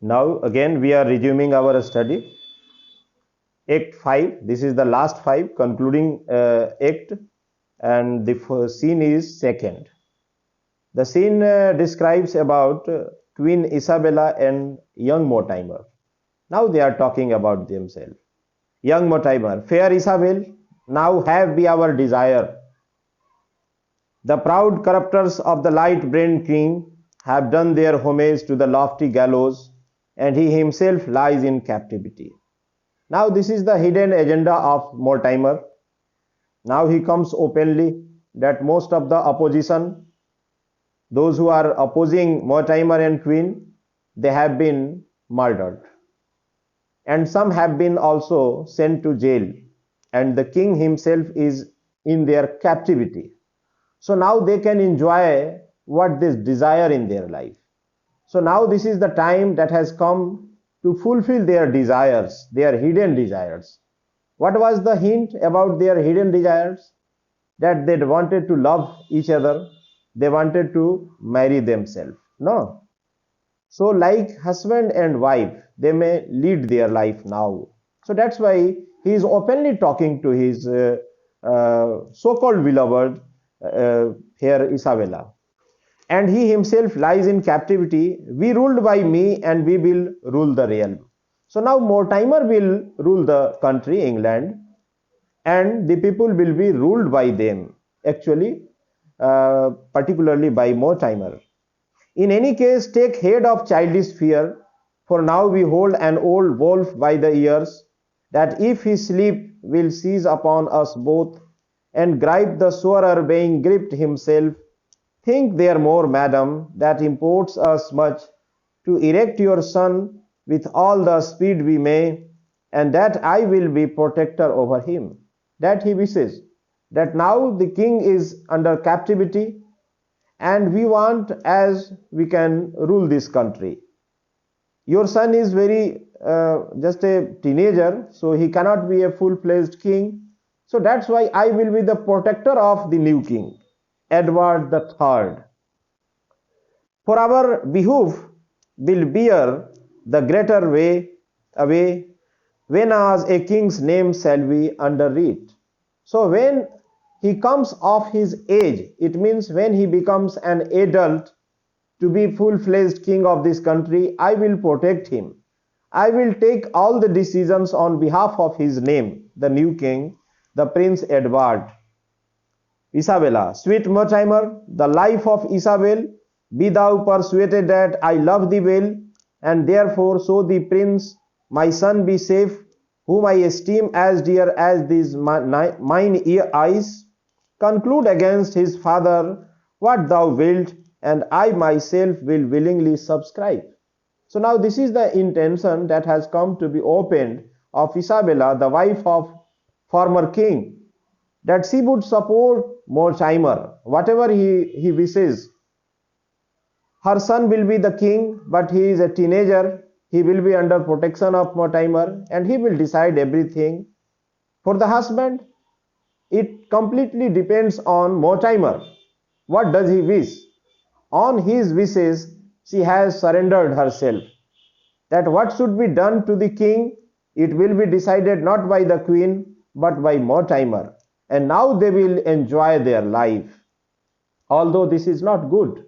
Now again we are resuming our study. Act 5, this is the last 5 concluding act, and the scene is second. The scene describes about Queen Isabella and young Mortimer. Now they are talking about themselves. Young Mortimer, fair Isabel, now have be our desire. The proud corrupters of the light-brained king have done their homage to the lofty gallows, and he himself lies in captivity. Now this is the hidden agenda of Mortimer. Now he comes openly that most of the opposition, those who are opposing Mortimer and Queen, they have been murdered. And some have been also sent to jail, and the king himself is in their captivity. So now they can enjoy what they desire in their life. So now this is the time that has come to fulfill their desires, their hidden desires. What was the hint about their hidden desires? That they wanted to love each other, they wanted to marry themselves. No. So like husband and wife, they may lead their life now. So that's why he is openly talking to his so-called beloved here Isabella. And he himself lies in captivity. We ruled by me, and we will rule the realm. So now Mortimer will rule the country, England, and the people will be ruled by them, actually, particularly by Mortimer. In any case, take heed of childish fear, for now we hold an old wolf by the ears, that if he sleep will seize upon us both, and gripe the swearer being gripped himself. Think there more, madam, that imports us much, to erect your son with all the speed we may, and that I will be protector over him. That he wishes, that now the king is under captivity, and we want as we can rule this country. Your son is very just a teenager, so he cannot be a full-fledged king. So that's why I will be the protector of the new king, Edward the Third. For our behoof will bear the greater way away, when as a king's name shall we underread. So when he comes of his age, it means when he becomes an adult to be full-fledged king of this country, I will protect him. I will take all the decisions on behalf of his name, the new king, the Prince Edward. Isabella, sweet Mortimer, the life of Isabel, be thou persuaded that I love thee well, and therefore so the prince, my son, be safe, whom I esteem as dear as these mine eyes. Conclude against his father what thou wilt, and I myself will willingly subscribe. So now this is the intention that has come to be opened of Isabella, the wife of former king, that she would support Mortimer, whatever he wishes. Her son will be the king, but he is a teenager. He will be under protection of Mortimer, and he will decide everything. For the husband, it completely depends on Mortimer. What does he wish? On his wishes, she has surrendered herself. That what should be done to the king, it will be decided not by the queen, but by Mortimer. And now they will enjoy their life. Although this is not good.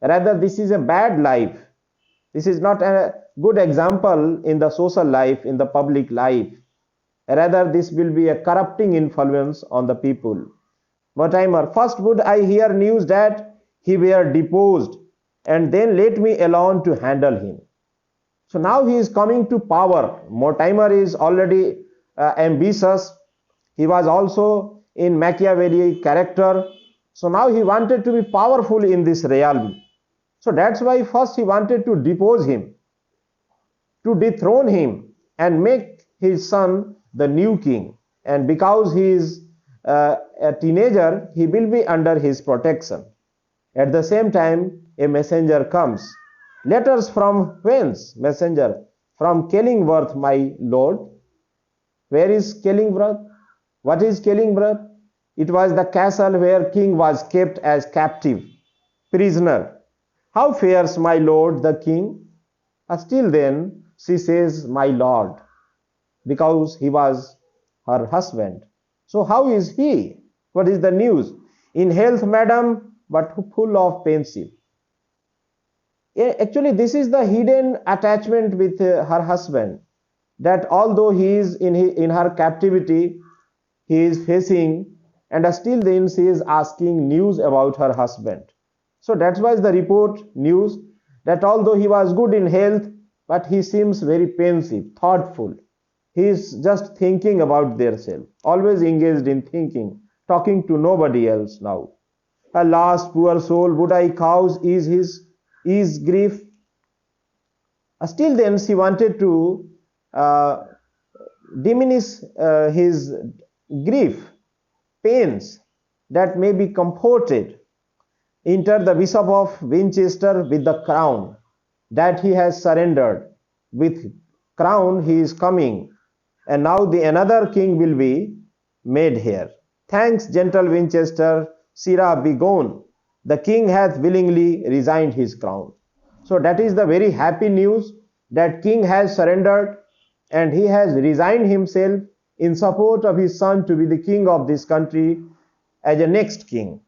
Rather, this is a bad life. This is not a good example in the social life, in the public life. Rather, this will be a corrupting influence on the people. Mortimer, first would I hear news that he were deposed, and then let me alone to handle him. So now he is coming to power. Mortimer is already ambitious. He was also in Machiavelli character. So now he wanted to be powerful in this realm. So that's why first he wanted to depose him, to dethrone him, and make his son the new king. And because he is a teenager, he will be under his protection. At the same time, a messenger comes. Letters from whence? Messenger. From Killingworth, my lord. Where is Killingworth? What is Killingworth? It was the castle where king was kept as captive, prisoner. How fares my lord the king? Still then, she says, my lord, because he was her husband. So how is he? What is the news? In health, madam, but full of pensive. Actually, this is the hidden attachment with her husband. That although he is in her captivity, he is facing, and still then she is asking news about her husband. So that's why the report news that although he was good in health, but he seems very pensive, thoughtful. He is just thinking about their self, always engaged in thinking, talking to nobody else now. Alas, poor soul, would I cause is grief? Still then she wanted to uh, diminish his grief, pains, that may be comforted. Enter the Bishop of Winchester with the crown that he has surrendered. With crown he is coming, and now the another king will be made here. Thanks, gentle Winchester, Sirrah, be gone. The king hath willingly resigned his crown. So that is the very happy news, that king has surrendered and he has resigned himself in support of his son to be the king of this country as a next king.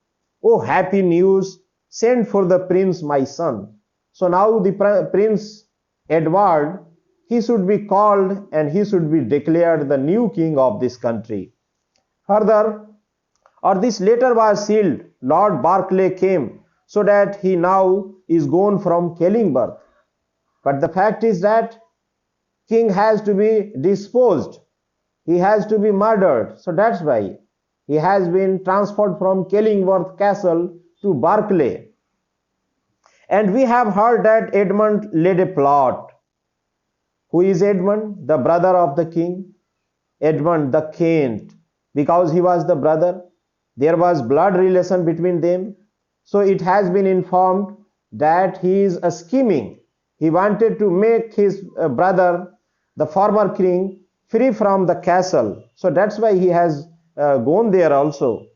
Oh, happy news, send for the prince my son. So now the prince Edward, he should be called and he should be declared the new king of this country. Further, or this letter was sealed, Lord Berkeley came, so that he now is gone from Killingworth. But the fact is that king has to be disposed, he has to be murdered. So that's why he has been transferred from Killingworth Castle to Berkeley. And we have heard that Edmund laid a plot. Who is Edmund? The brother of the king. Edmund the Kent, because he was the brother, there was blood relation between them. So it has been informed that he is scheming. He wanted to make his brother, the former king, free from the castle. So that's why he has gone there also,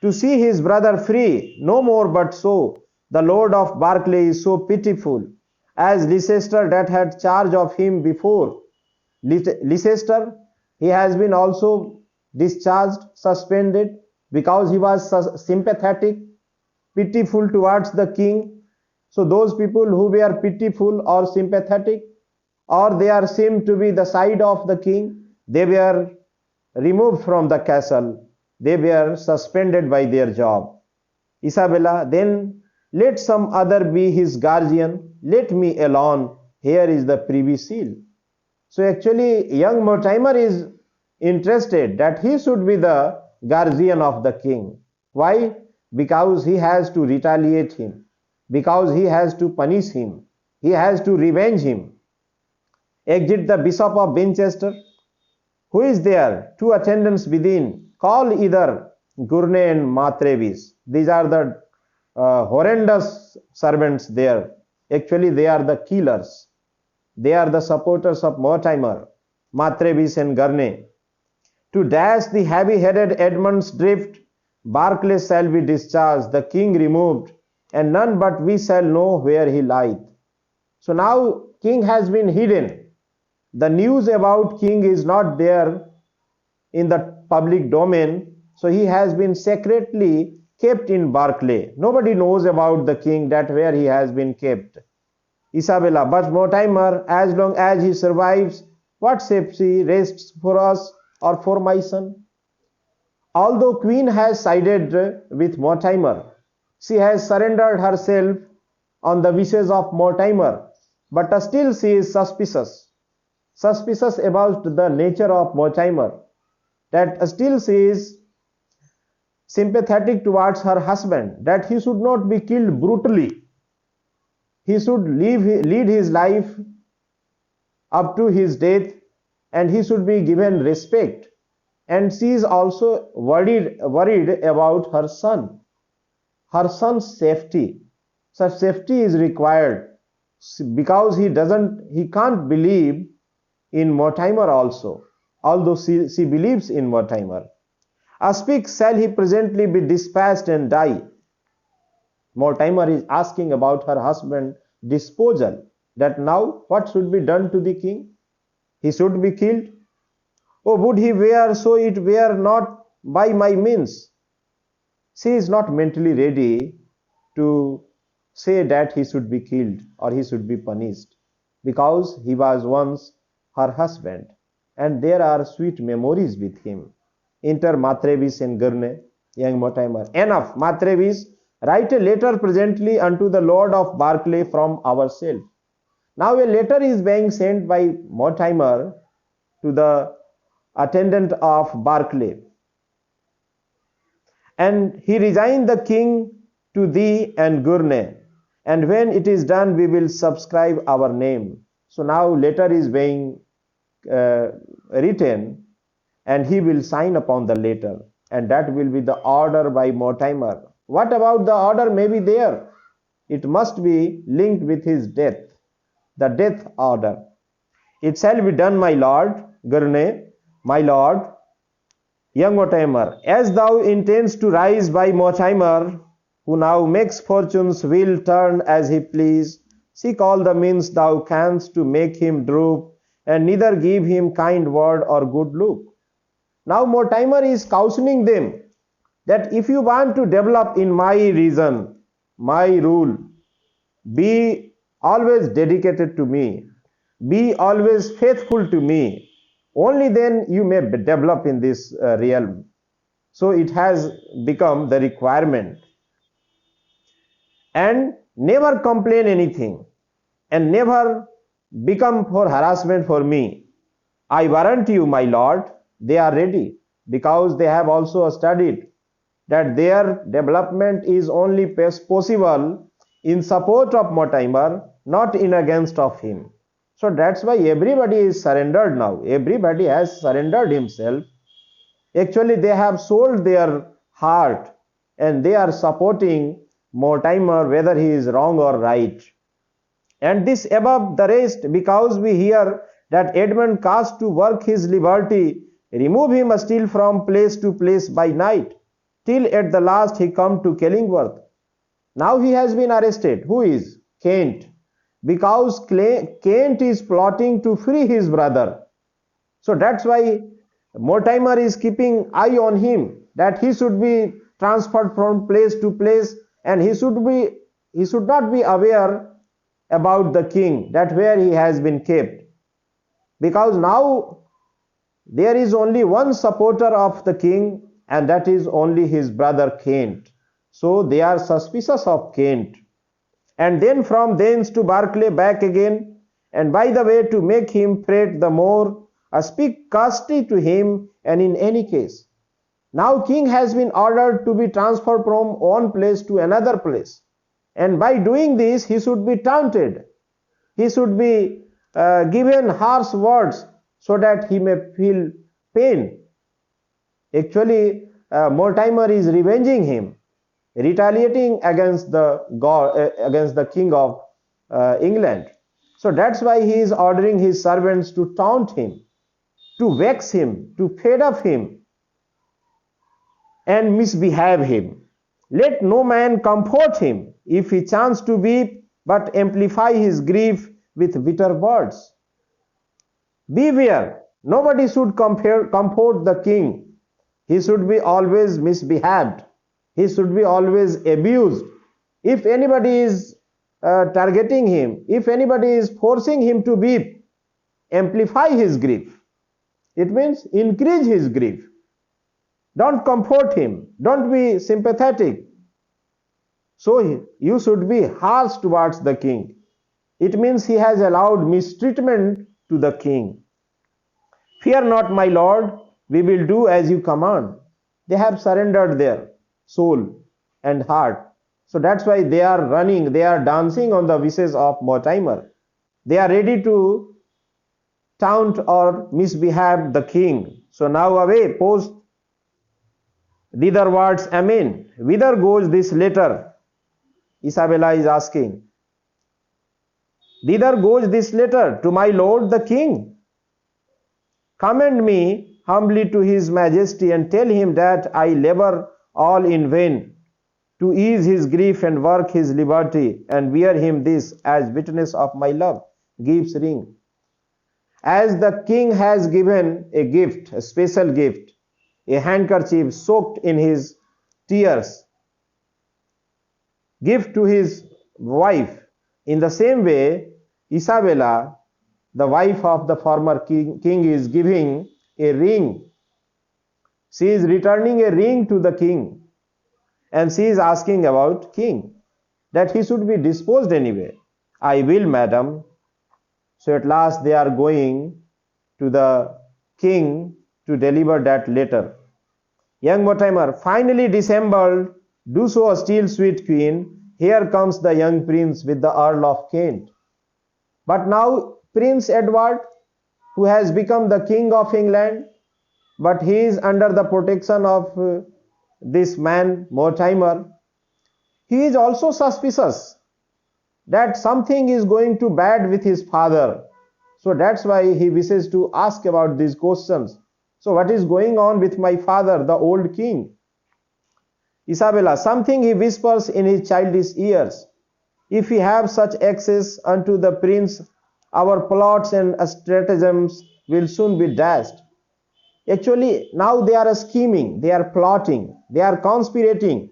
to see his brother free. No more but so. The Lord of Berkeley is so pitiful, as Leicester that had charge of him before. Leicester, he has been also discharged, suspended, because he was sympathetic, pitiful towards the king. So those people who were pitiful or sympathetic, or they are seemed to be the side of the king, they were removed from the castle, they were suspended by their job. Isabella, then let some other be his guardian, let me alone, here is the privy seal. So actually young Mortimer is interested that he should be the guardian of the king. Why? Because he has to retaliate him, because he has to punish him, he has to revenge him. Exit the Bishop of Winchester. Who is there? Two attendants within. Call either Gournay and Matrevis. These are the horrendous servants there. Actually, they are the killers. They are the supporters of Mortimer, Matrevis and Gournay. To dash the heavy-headed Edmund's drift, Berkeley shall be discharged, the king removed, and none but we shall know where he lieth. So now king has been hidden. The news about king is not there in the public domain, so he has been secretly kept in Berkeley. Nobody knows about the king, that where he has been kept. Isabella, but Mortimer, as long as he survives, what safety rests for us or for my son? Although Queen has sided with Mortimer, she has surrendered herself on the wishes of Mortimer, but still she is suspicious about the nature of Mortimer, that still she is sympathetic towards her husband, that he should not be killed brutally. He should lead his life up to his death, and he should be given respect. And she is also worried about her son's safety. Such safety is required, because he can't believe in Mortimer also, although she believes in Mortimer. Aspic, shall he presently be dispatched and die? Mortimer is asking about her husband's disposal. that now what should be done to the king? He should be killed. Oh, would he wear so it were not by my means? She is not mentally ready to say that he should be killed or he should be punished because he was once her husband and there are sweet memories with him. Enter Matrevis and Gurney, young Mortimer. Enough, Matrevis, write a letter presently unto the Lord of Berkeley from ourselves. Now a letter is being sent by Mortimer to the attendant of Berkeley. And he resigned the king to thee and Gurney. And when it is done, we will subscribe our name. So now letter is being written and he will sign upon the letter. And that will be the order by Mortimer. What about the order may be there? It must be linked with his death. The death order. It shall be done, my lord, Gurney, my lord, young Mortimer, as thou intends to rise by Mortimer, who now makes fortunes will turn as he please, seek all the means thou canst to make him droop, and neither give him kind word or good look. Now Mortimer is cautioning them that if you want to develop in my reason, my rule, be always dedicated to me, be always faithful to me, only then you may develop in this realm. So it has become the requirement. And never complain anything and never become for harassment for me. I warrant you, my lord, they are ready because they have also studied that their development is only possible in support of Mortimer, not in against of him. So that's why everybody is surrendered now. Everybody has surrendered himself. Actually, they have sold their heart and they are supporting Mortimer whether he is wrong or right. And this above the rest, because we hear that Edmund cast to work his liberty, remove him still from place to place by night, till at the last he come to Killingworth. Now he has been arrested. Who is? Kent. Because Kent is plotting to free his brother. So that's why Mortimer is keeping eye on him, that he should be transferred from place to place and he should not be aware about the king, that where he has been kept. Because now there is only one supporter of the king and that is only his brother Kent. So they are suspicious of Kent. And then from thence to Berkeley back again, and by the way to make him fret the more, speak castly to him, and in any case. Now king has been ordered to be transferred from one place to another place, and by doing this he should be taunted, he should be given harsh words so that he may feel pain. Actually, Mortimer is revenging him, retaliating against the king of England. So that's why he is ordering his servants to taunt him, to vex him, to fed up him and misbehave him. Let no man comfort him if he chance to weep, but amplify his grief with bitter words. Beware, nobody should comfort the king. He should be always misbehaved. He should be always abused. If anybody is targeting him, if anybody is forcing him to weep, amplify his grief. It means increase his grief. Don't comfort him. Don't be sympathetic. So you should be harsh towards the king. It means he has allowed mistreatment to the king. Fear not, my lord, we will do as you command. They have surrendered their soul and heart. So that's why they are running, they are dancing on the wishes of Mortimer. They are ready to taunt or misbehave the king. So now away, post thitherwards, amen. Whither goes this letter? Isabella is asking. Thither goes this letter to my lord the king. Commend me humbly to his majesty and tell him that I labor all in vain. to ease his grief and work his liberty, and bear him this as witness of my love, gives ring. As the king has given a gift, a special gift, a handkerchief soaked in his tears, gift to his wife, in the same way, Isabella, the wife of the former king, is giving a ring. She is returning a ring to the king, and she is asking about king, that he should be disposed anyway. I will, madam. So at last they are going to the king to deliver that letter. Young Mortimer, finally dissembled, do so, still sweet queen. Here comes the young prince with the Earl of Kent. But now Prince Edward, who has become the king of England, but he is under the protection of this man Mortimer. He is also suspicious that something is going to bad with his father. So that's why he wishes to ask about these questions. So what is going on with my father, the old king? Isabella, something he whispers in his childish ears. If we have such access unto the prince, our plots and stratagems will soon be dashed. Actually, now they are scheming, they are plotting, they are conspirating,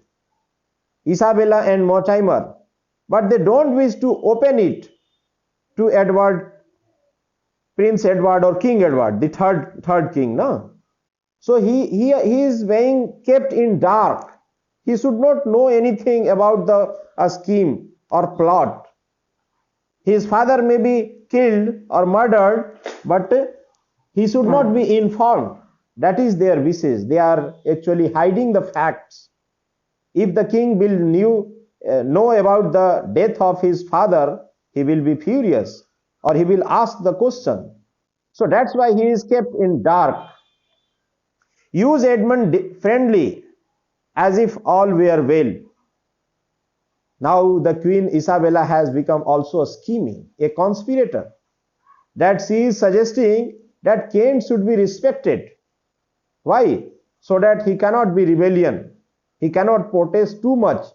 Isabella and Mortimer, but they don't wish to open it to Edward, Prince Edward or King Edward, the third king, no? So he is being kept in dark. He should not know anything about the scheme or plot. His father may be killed or murdered, but he should not be informed. That is their wishes. They are actually hiding the facts. If the king will know about the death of his father, he will be furious, or he will ask the question. So that's why he is kept in dark. Use Edmund friendly, as if all were well. Now the Queen Isabella has become also scheming, a conspirator, that she is suggesting that Kent should be respected. Why? So that he cannot be rebellion, he cannot protest too much,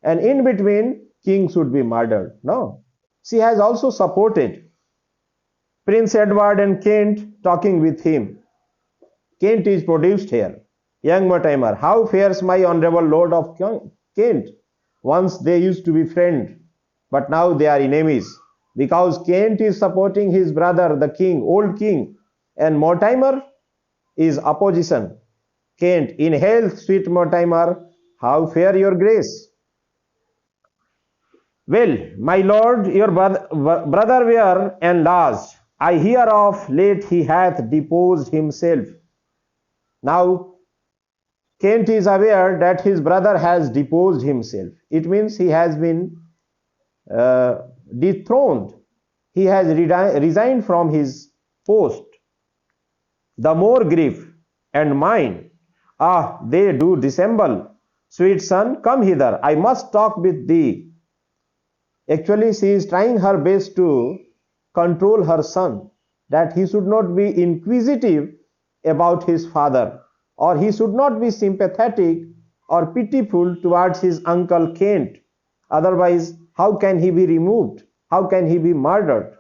and in between king should be murdered. No, she has also supported Prince Edward and Kent talking with him. Kent is produced here. Young Mortimer, how fares my honorable lord of Kent? Once they used to be friends, but now they are enemies, because Kent is supporting his brother, the king, old king, and Mortimer is opposition. Kent, in health, sweet Mortimer, how fare your grace? Well, my lord, your brother were enlarged. I hear of late he hath deposed himself. Now, Kent is aware that his brother has deposed himself. It means he has been dethroned. He has resigned from his post. The more grief and mine, they do dissemble. Sweet son, come hither, I must talk with thee. Actually, she is trying her best to control her son, that he should not be inquisitive about his father, or he should not be sympathetic or pitiful towards his uncle Kent. Otherwise, how can he be removed? How can he be murdered?